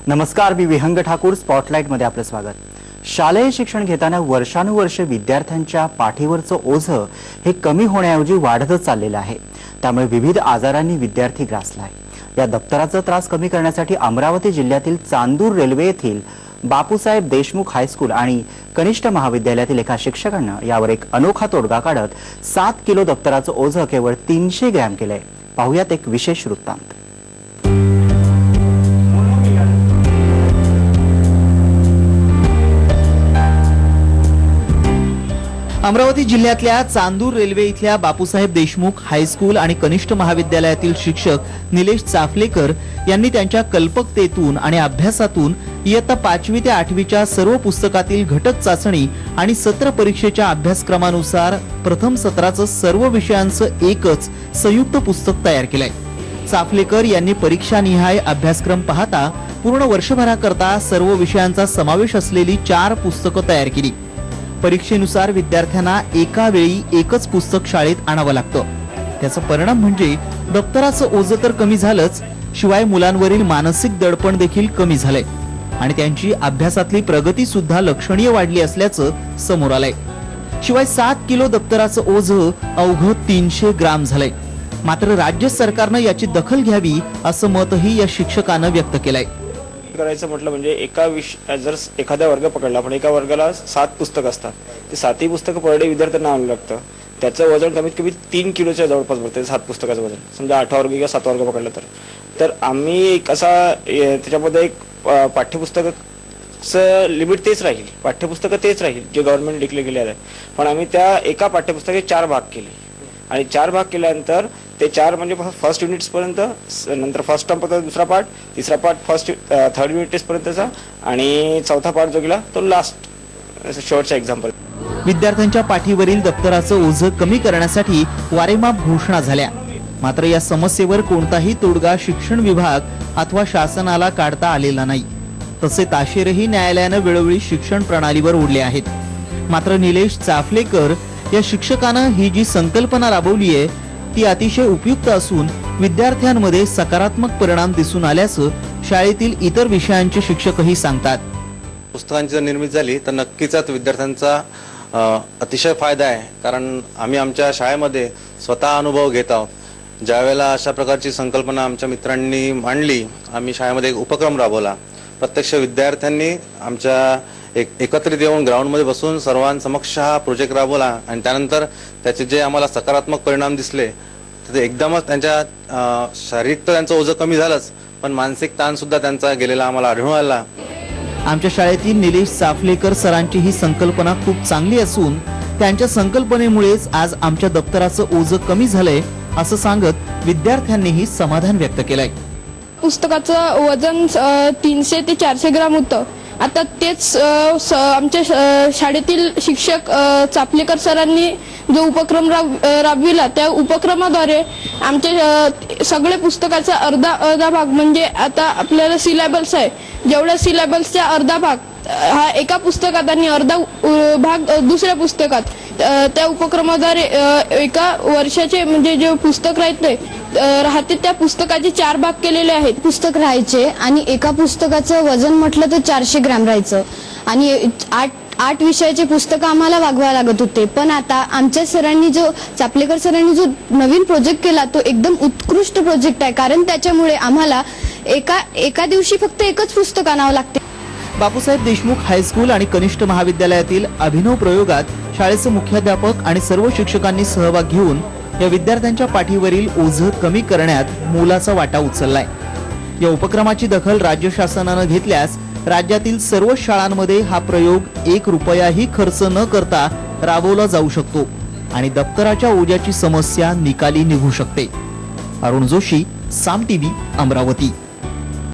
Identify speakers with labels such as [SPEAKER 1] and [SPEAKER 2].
[SPEAKER 1] नमस्कार, मी विहंग ठाकूर. स्पॉटलाइट मध्ये आपलं स्वागत. शालेय शिक्षण घेताना वर्षानुवर्ष विद्यार्थ्यांच्या पाठीवरचं ओझं हे कमी होण्याऐवजी वाढतच चाललेलं आहे. त्यामुळे विविध आजारांनी विद्यार्थी ग्रासलाय. या दप्तराचा त्रास कमी करण्यासाठी अमरावती जिल्ह्यातील चांदूर रेल्वे येथील बापूसाहेब देशमुख हायस्कूल आणि कनिष्ठ महाविद्यालयातील एका शिक्षकांना यावर एक अनोखा तोडगा काढत 7 किलो दप्तराचं ओझं केवळ 300 ग्रॅम केलंय. पाहुयात एक विशेष वृत्तांत. अमरावती जिल्ह्यातल्या चांदूर रेल्वे इथल्या बापूसाहेब देशमुख हायस्कूल आणि कनिष्ठ महाविद्यालयातील शिक्षक निलेश चाफलेकर यांनी त्यांच्या कल्पकतेतून आणि अभ्यासातून इयत्ता 5वी ते 8वीच्या सर्व पुस्तकातील घटक चाचणी आणि सत्र परीक्षेच्या अभ्यासक्रमानुसार प्रथम सत्राचं सर्व विषयांचं एकच संयुक्त पुस्तक तयार केलंय. चाफलेकर यांनी परीक्षानिहाय अभ्यासक्रम पाहता पूर्ण वर्षभराकरता सर्व विषयांचा समावेश असलेली 4 पुस्तकं तयार केली. परीक्षेनुसार विद्यार्थ्यांना एका वेळी एकच पुस्तक शाळेत आणावं लागतं. त्याचा परिणाम म्हणजे दप्तराचं ओझं तर कमी झालंच, शिवाय मुलांवरील मानसिक दडपण देखील कमी झालंय आणि त्यांची अभ्यासातली प्रगती सुद्धा लक्षणीय वाढली असल्याचं समोर आलंय. शिवाय 7 किलो दप्तराचं ओझं अवघं 300 ग्राम झालंय. मात्र राज्य सरकारनं याची दखल घ्यावी असं मतही या शिक्षकानं व्यक्त केलंय.
[SPEAKER 2] करायचं म्हटलं म्हणजे जर एखादा वर्ग पकडला, पण एका वर्गाला 7 पुस्तक असतात, ते 7ही पुस्तकं पर डे विद्यार्थ्यांना आणावं लागतं. त्याचं वजन कमीत कमी 3 किलोच्या जवळपास भरते. 7 पुस्तकाचं वजन समजा 8 वर्ग किंवा 7 वर्ग पकडलं तर आम्ही एक असा त्याच्यामध्ये एक पाठ्यपुस्तकाचं लिमिट तेच राहील, पाठ्यपुस्तकं तेच राहील जे गव्हर्नमेंट डिक्लेअर केले आहे. पण आम्ही त्या एका पाठ्यपुस्तकाचे 4 भाग केले आणि 4 भाग केल्यानंतर ते 4 म्हणजे फर्स्ट युनिट्स पर्यंत, नंतर फर्स्ट टर्म पर्यंत दुसरा पार्ट, तिसरा पार्ट थर्ड युनिट पर्यंतचा आणि चौथा पार्ट जो गेला तो लास्ट शेवटचा एक्झाम्पल.
[SPEAKER 1] विद्यार्थ्यांच्या पाठीवरील दप्तराचं ओझं कमी करण्यासाठी वारेमाप घोषणा झाल्या. मात्र या समस्येवर कोणताही तोडगा शिक्षण विभाग अथवा शासनाला काढता आलेला नाही. तसे ताशेरही न्यायालयानं वेळोवेळी शिक्षण प्रणालीवर ओढले आहेत. मात्र निलेश चाफलेकर या शिक्षकानं ही जी संकल्पना राबवली आहे ती अतिशय उपयुक्त असून विद्यार्थ्यांमध्ये सकारात्मक परिणाम दिसून आल्याचं शाळेतील इतर विषयांचे शिक्षकही सांगतात.
[SPEAKER 3] पुस्तकांची जर निर्मिती झाली तर नक्कीच विद्यार्थ्यांचा अतिशय फायदा आहे. कारण आम्ही आमच्या शाळेमध्ये स्वतः अनुभव घेत आहोत. ज्यावेळेला अशा प्रकारची संकल्पना आमच्या मित्रांनी मांडली, आम्ही शाळेमध्ये एक उपक्रम राबवला. प्रत्यक्ष विद्यार्थ्यांनी आमच्या एकत्रित येऊन ग्राउंडमध्ये बसून सर्वांसमक्ष हा प्रोजेक्ट राबवला आणि त्यानंतर त्याचे जे आम्हाला सकारात्मक परिणाम दिसले तर एकदमच त्यांच्या शारीरिक तर त्यांचं ओझं कमी झालंच, पण मानसिक ताण सुद्धा त्यांचा गेलेला आम्हाला आढळून आला.
[SPEAKER 1] आमच्या शाळेतील निलेश चाफलेकर सरांची ही संकल्पना खूप चांगली असून त्यांच्या संकल्पनेमुळेच आज आमच्या दप्तराचं ओझं कमी झालंय असं सांगत विद्यार्थ्यांनीही समाधान व्यक्त केलंय.
[SPEAKER 4] पुस्तकाचं वजन 300 ते 400 ग्राम होतं. आता तेच आमच्या शाळेतील शिक्षक चाफलेकर सरांनी जो उपक्रम राबविला त्या उपक्रमाद्वारे आमच्या सगळे पुस्तकाचा अर्धा भाग म्हणजे आता आपल्याला सिलेबस आहे, जेवढ्या सिलेबसचा अर्धा भाग हा एका पुस्तकात आणि अर्धा भाग दुसऱ्या पुस्तकात, त्या उपक्रमाद्वारे एका वर्षाचे म्हणजे जे पुस्तक राहते त्या पुस्तकाचे 4 भाग केलेले आहेत.
[SPEAKER 5] पुस्तक राहायचे आणि एका पुस्तकाचं वजन म्हटलं तर 400 ग्रॅम राहायचं आणि 8 विषयाचे पुस्तकं आम्हाला वागवा लागत होते. पण आता आमच्या सरांनी चाफलेकर सरांनी जो नवीन प्रोजेक्ट केला तो एकदम उत्कृष्ट प्रोजेक्ट आहे. कारण त्याच्यामुळे आम्हाला एका दिवशी फक्त एकच पुस्तक आणावं लागते.
[SPEAKER 1] बापूसाहेब देशमुख हायस्कूल आणि कनिष्ठ महाविद्यालयातील अभिनव प्रयोगात शाळेचे मुख्याध्यापक आणि सर्व शिक्षकांनी सहभाग घेऊन या विद्यार्थ्यांच्या पाठीवरील ओझं कमी करण्यात मोलाचा वाटा उचललाय. या उपक्रमाची दखल राज्य शासनानं घेतल्यास राज्यातील सर्व शाळांमध्ये हा प्रयोग 1 रुपयाही खर्च न करता राबवला जाऊ शकतो आणि दप्तराच्या ओझ्याची समस्या निकाली निघू शकते. अरुण जोशी, साम टीव्ही, अमरावती.